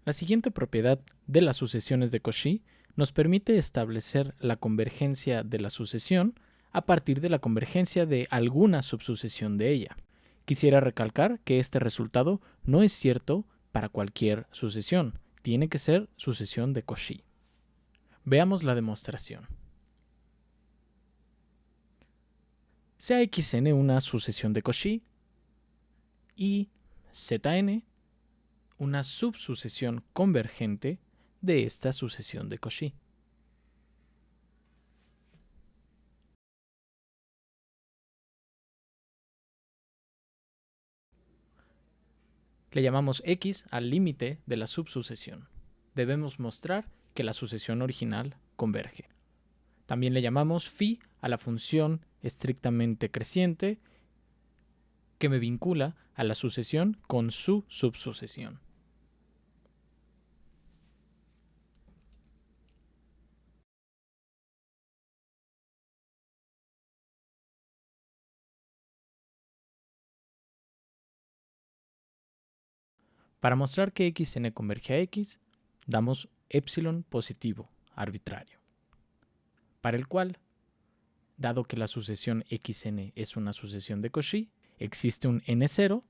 La siguiente propiedad de las sucesiones de Cauchy nos permite establecer la convergencia de la sucesión a partir de la convergencia de alguna subsucesión de ella. Quisiera recalcar que este resultado no es cierto para cualquier sucesión, tiene que ser sucesión de Cauchy. Veamos la demostración. Sea Xn una sucesión de Cauchy y Zn una subsucesión convergente de esta sucesión de Cauchy. Le llamamos X al límite de la subsucesión. Debemos mostrar que la sucesión original converge. También le llamamos phi a la función estrictamente creciente que me vincula a la sucesión con su subsucesión. Para mostrar que Xn converge a X, damos epsilon positivo, arbitrario, para el cual, dado que la sucesión Xn es una sucesión de Cauchy, existe un n0,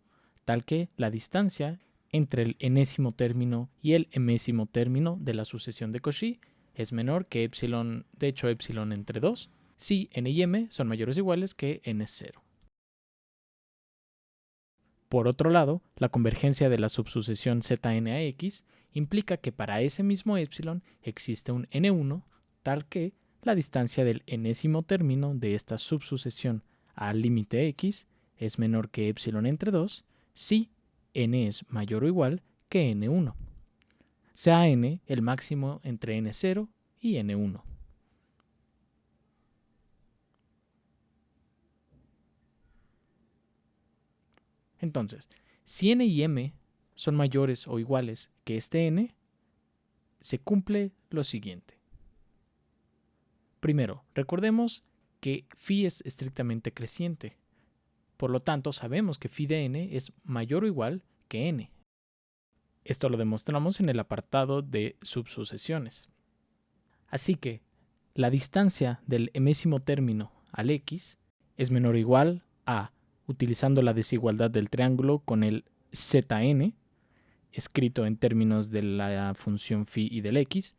tal que la distancia entre el enésimo término y el emésimo término de la sucesión de Cauchy es menor que epsilon, de hecho epsilon entre 2, si n y m son mayores o iguales que n0. Por otro lado, la convergencia de la subsucesión Zn a X implica que para ese mismo epsilon existe un n1, tal que la distancia del enésimo término de esta subsucesión al límite X es menor que epsilon entre 2 si n es mayor o igual que n1. Sea n el máximo entre n0 y n1. Entonces, si n y m son mayores o iguales que este n, se cumple lo siguiente. Primero, recordemos que phi es estrictamente creciente. Por lo tanto, sabemos que phi de n es mayor o igual que n. Esto lo demostramos en el apartado de subsucesiones. Así que la distancia del emésimo término al x es menor o igual a, utilizando la desigualdad del triángulo con el Zn, escrito en términos de la función phi y del x,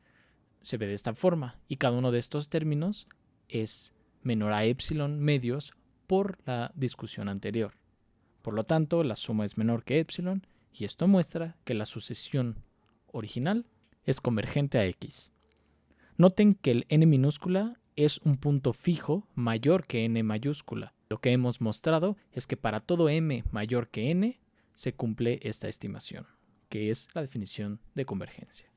se ve de esta forma, y cada uno de estos términos es menor a epsilon medios por la discusión anterior. Por lo tanto, la suma es menor que epsilon, y esto muestra que la sucesión original es convergente a x. Noten que el n minúscula es un punto fijo mayor que n mayúscula. Lo que hemos mostrado es que para todo m mayor que n se cumple esta estimación, que es la definición de convergencia.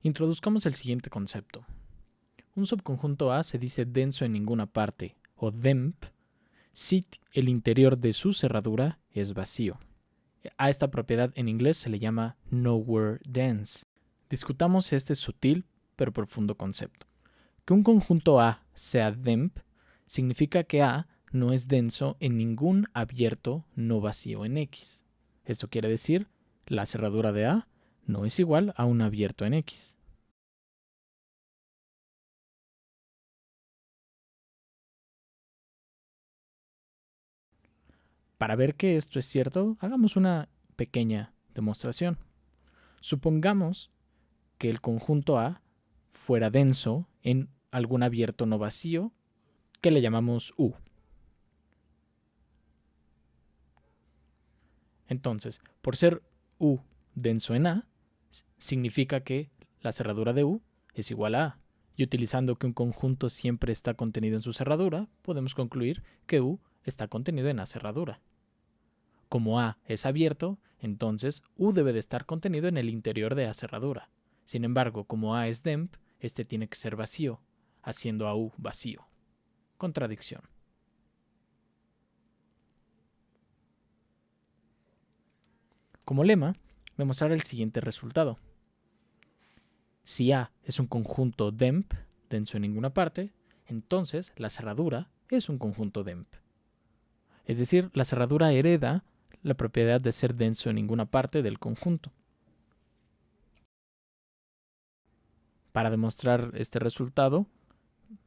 Introduzcamos el siguiente concepto. Un subconjunto A se dice denso en ninguna parte, o DEMP, si el interior de su cerradura es vacío. A esta propiedad en inglés se le llama nowhere dense. Discutamos este sutil pero profundo concepto. Que un conjunto A sea DEMP significa que A no es denso en ningún abierto no vacío en X. Esto quiere decir, la cerradura de A no es igual a un abierto en X. Para ver que esto es cierto, hagamos una pequeña demostración. Supongamos que el conjunto A fuera denso en algún abierto no vacío que le llamamos U. Entonces, por ser U denso en A, significa que la cerradura de U es igual a A. Y utilizando que un conjunto siempre está contenido en su cerradura, podemos concluir que U está contenido en A cerradura. Como A es abierto, entonces U debe de estar contenido en el interior de A cerradura. Sin embargo, como A es DEMP, este tiene que ser vacío, haciendo a U vacío. Contradicción. Como lema, demostrar el siguiente resultado. Si A es un conjunto DEMP, denso en ninguna parte, entonces la cerradura es un conjunto DEMP. Es decir, la cerradura hereda la propiedad de ser denso en ninguna parte del conjunto. Para demostrar este resultado,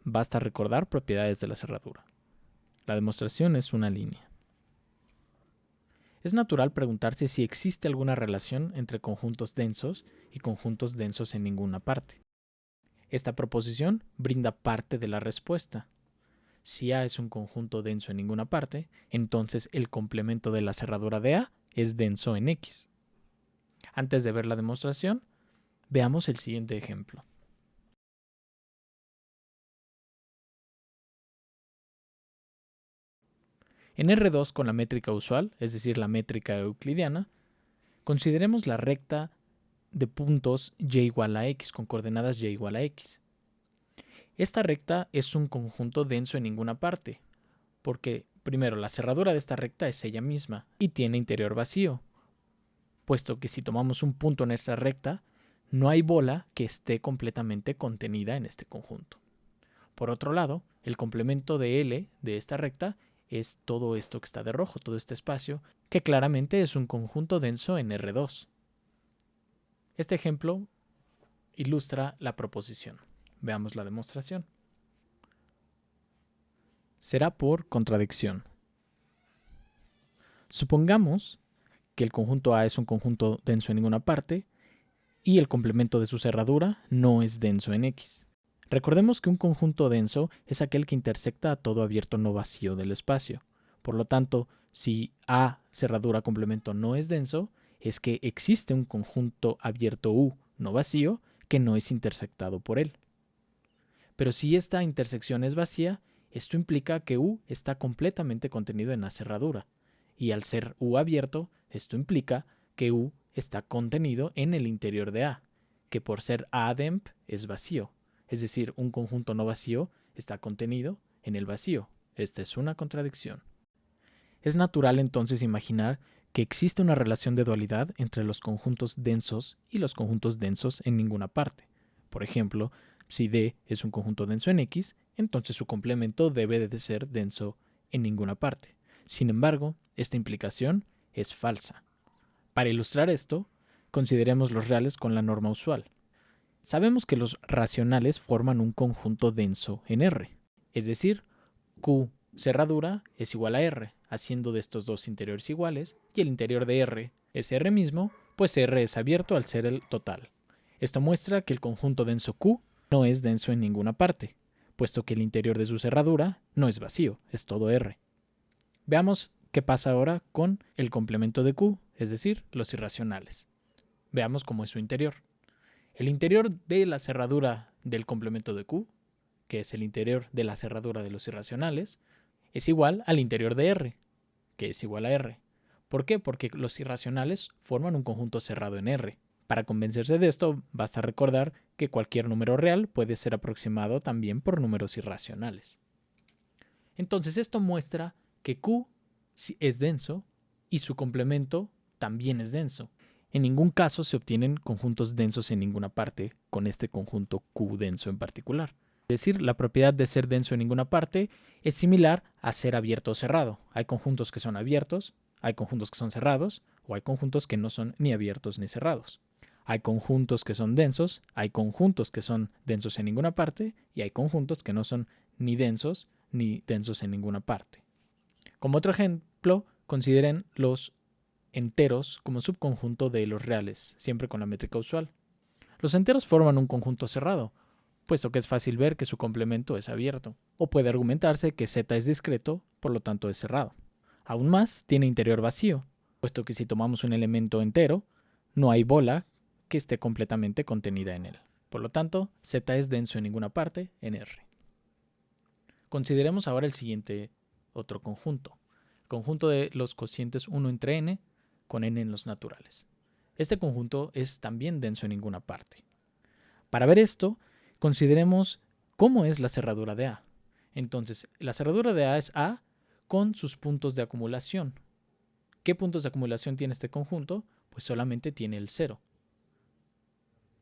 basta recordar propiedades de la cerradura. La demostración es una línea. Es natural preguntarse si existe alguna relación entre conjuntos densos y conjuntos densos en ninguna parte. Esta proposición brinda parte de la respuesta. Si A es un conjunto denso en ninguna parte, entonces el complemento de la cerradura de A es denso en X. Antes de ver la demostración, veamos el siguiente ejemplo. En R2 con la métrica usual, es decir, la métrica euclidiana, consideremos la recta de puntos y igual a x con coordenadas y igual a x. Esta recta es un conjunto denso en ninguna parte, porque primero la cerradura de esta recta es ella misma y tiene interior vacío, puesto que si tomamos un punto en esta recta, no hay bola que esté completamente contenida en este conjunto. Por otro lado, el complemento de L de esta recta es todo esto que está de rojo, todo este espacio, que claramente es un conjunto denso en R2. Este ejemplo ilustra la proposición. Veamos la demostración. Será por contradicción. Supongamos que el conjunto A es un conjunto denso en ninguna parte y el complemento de su cerradura no es denso en X. Recordemos que un conjunto denso es aquel que intersecta a todo abierto no vacío del espacio. Por lo tanto, si A cerradura complemento no es denso, es que existe un conjunto abierto U no vacío que no es intersectado por él. Pero si esta intersección es vacía, esto implica que U está completamente contenido en la cerradura. Y al ser U abierto, esto implica que U está contenido en el interior de A, que por ser A-DEMP es vacío. Es decir, un conjunto no vacío está contenido en el vacío. Esta es una contradicción. Es natural entonces imaginar que existe una relación de dualidad entre los conjuntos densos y los conjuntos densos en ninguna parte. Por ejemplo, si D es un conjunto denso en X, entonces su complemento debe de ser denso en ninguna parte. Sin embargo, esta implicación es falsa. Para ilustrar esto, consideremos los reales con la norma usual. Sabemos que los racionales forman un conjunto denso en R, es decir, Q cerradura es igual a R, haciendo de estos dos interiores iguales, y el interior de R es R mismo, pues R es abierto al ser el total. Esto muestra que el conjunto denso Q no es denso en ninguna parte, puesto que el interior de su cerradura no es vacío, es todo R. Veamos qué pasa ahora con el complemento de Q, es decir, los irracionales. Veamos cómo es su interior. El interior de la cerradura del complemento de Q, que es el interior de la cerradura de los irracionales, es igual al interior de R, que es igual a R. ¿Por qué? Porque los irracionales forman un conjunto cerrado en R. Para convencerse de esto, basta recordar que cualquier número real puede ser aproximado también por números irracionales. Entonces esto muestra que Q es denso y su complemento también es denso. En ningún caso se obtienen conjuntos densos en ninguna parte con este conjunto Q denso en particular. Es decir, la propiedad de ser denso en ninguna parte es similar a ser abierto o cerrado. Hay conjuntos que son abiertos, hay conjuntos que son cerrados, o hay conjuntos que no son ni abiertos ni cerrados. Hay conjuntos que son densos, hay conjuntos que son densos en ninguna parte, y hay conjuntos que no son ni densos en ninguna parte. Como otro ejemplo, consideren los enteros como subconjunto de los reales, siempre con la métrica usual. Los enteros forman un conjunto cerrado, puesto que es fácil ver que su complemento es abierto, o puede argumentarse que z es discreto, por lo tanto es cerrado. Aún más, tiene interior vacío, puesto que si tomamos un elemento entero, no hay bola que esté completamente contenida en él. Por lo tanto, z es denso en ninguna parte en R. Consideremos ahora el siguiente otro conjunto, el conjunto de los cocientes 1 entre n con n en los naturales. Este conjunto es también denso en ninguna parte. Para ver esto, consideremos cómo es la cerradura de A. Entonces, la cerradura de A es A con sus puntos de acumulación. ¿Qué puntos de acumulación tiene este conjunto? Pues solamente tiene el 0.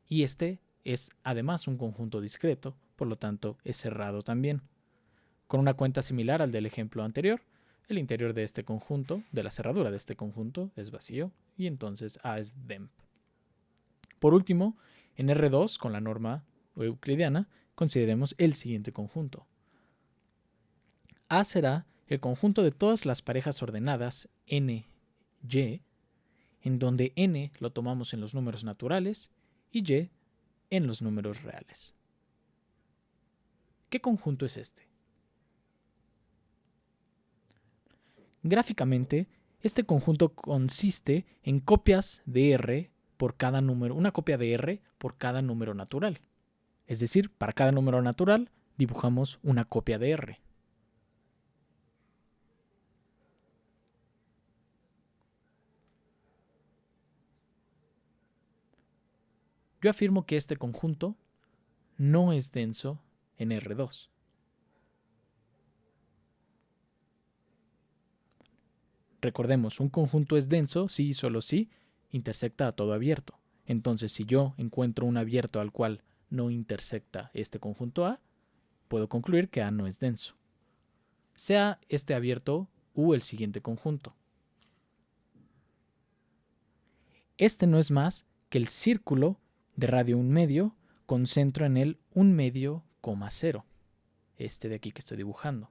Y este es además un conjunto discreto, por lo tanto es cerrado también. Con una cuenta similar al del ejemplo anterior, el interior de este conjunto, de la cerradura de este conjunto, es vacío y entonces A es DEMP. Por último, en R2, con la norma euclidiana, consideremos el siguiente conjunto. A será el conjunto de todas las parejas ordenadas n, y, en donde n lo tomamos en los números naturales y y en los números reales. ¿Qué conjunto es este? Gráficamente, este conjunto consiste en copias de R por cada número, una copia de R por cada número natural. Es decir, para cada número natural dibujamos una copia de R. Yo afirmo que este conjunto no es denso en R2. Recordemos, un conjunto es denso si y solo si intersecta a todo abierto. Entonces, si yo encuentro un abierto al cual no intersecta este conjunto A, puedo concluir que A no es denso. Sea este abierto u el siguiente conjunto. Este no es más que el círculo de radio 1 medio con centro en el 1 medio, 0. Este de aquí que estoy dibujando.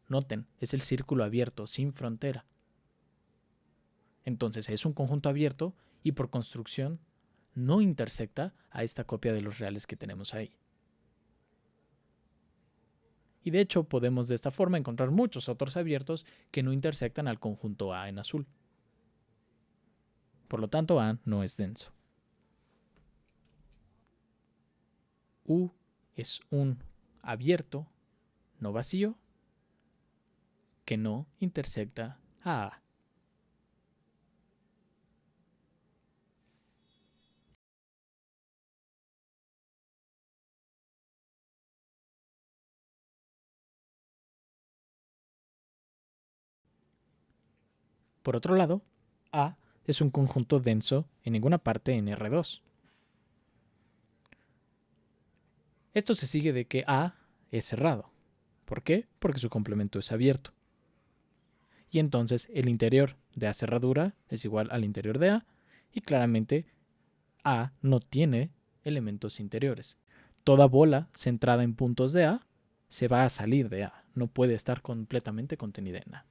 Noten, es el círculo abierto, sin frontera. Entonces es un conjunto abierto y por construcción no intersecta a esta copia de los reales que tenemos ahí. Y de hecho podemos de esta forma encontrar muchos otros abiertos que no intersectan al conjunto A en azul. Por lo tanto, A no es denso. U es un abierto, no vacío, que no intersecta a A. Por otro lado, A es un conjunto denso en ninguna parte en R2. Esto se sigue de que A es cerrado. ¿Por qué? Porque su complemento es abierto. Y entonces el interior de A cerradura es igual al interior de A y claramente A no tiene elementos interiores. Toda bola centrada en puntos de A se va a salir de A, no puede estar completamente contenida en A.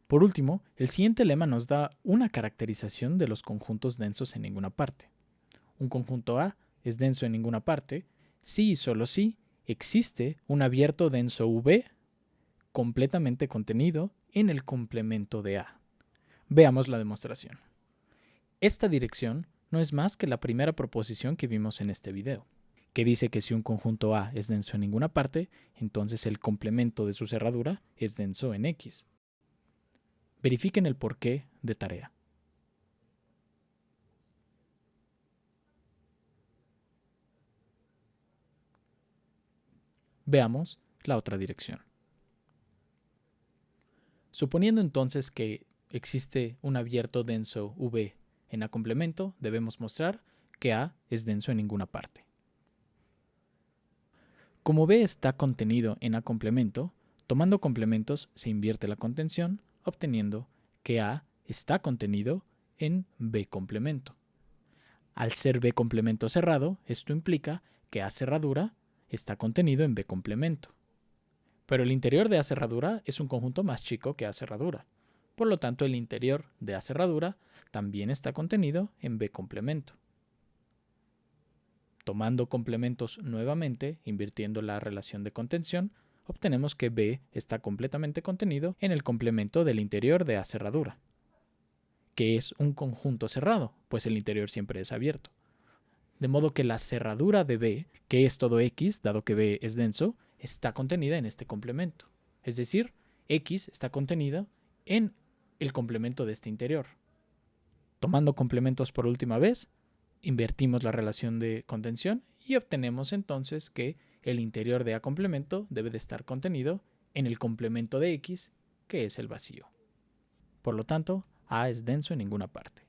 Por último, el siguiente lema nos da una caracterización de los conjuntos densos en ninguna parte. Un conjunto A es denso en ninguna parte si y solo si existe un abierto denso V completamente contenido en el complemento de A. Veamos la demostración. Esta dirección no es más que la primera proposición que vimos en este video, que dice que si un conjunto A es denso en ninguna parte, entonces el complemento de su cerradura es denso en X. Verifiquen el porqué de tarea. Veamos la otra dirección. Suponiendo entonces que existe un abierto denso V en A complemento, debemos mostrar que A es denso en ninguna parte. Como B está contenido en A complemento, tomando complementos se invierte la contención, obteniendo que A está contenido en B complemento. Al ser B complemento cerrado, esto implica que A cerradura está contenido en B complemento. Pero el interior de A cerradura es un conjunto más chico que A cerradura. Por lo tanto, el interior de A cerradura también está contenido en B complemento. Tomando complementos nuevamente, invirtiendo la relación de contención, obtenemos que B está completamente contenido en el complemento del interior de A cerradura, que es un conjunto cerrado, pues el interior siempre es abierto. De modo que la cerradura de B, que es todo X, dado que B es denso, está contenida en este complemento. Es decir, X está contenida en el complemento de este interior. Tomando complementos por última vez, invertimos la relación de contención y obtenemos entonces que el interior de A complemento debe de estar contenido en el complemento de X, que es el vacío. Por lo tanto, A es denso en ninguna parte.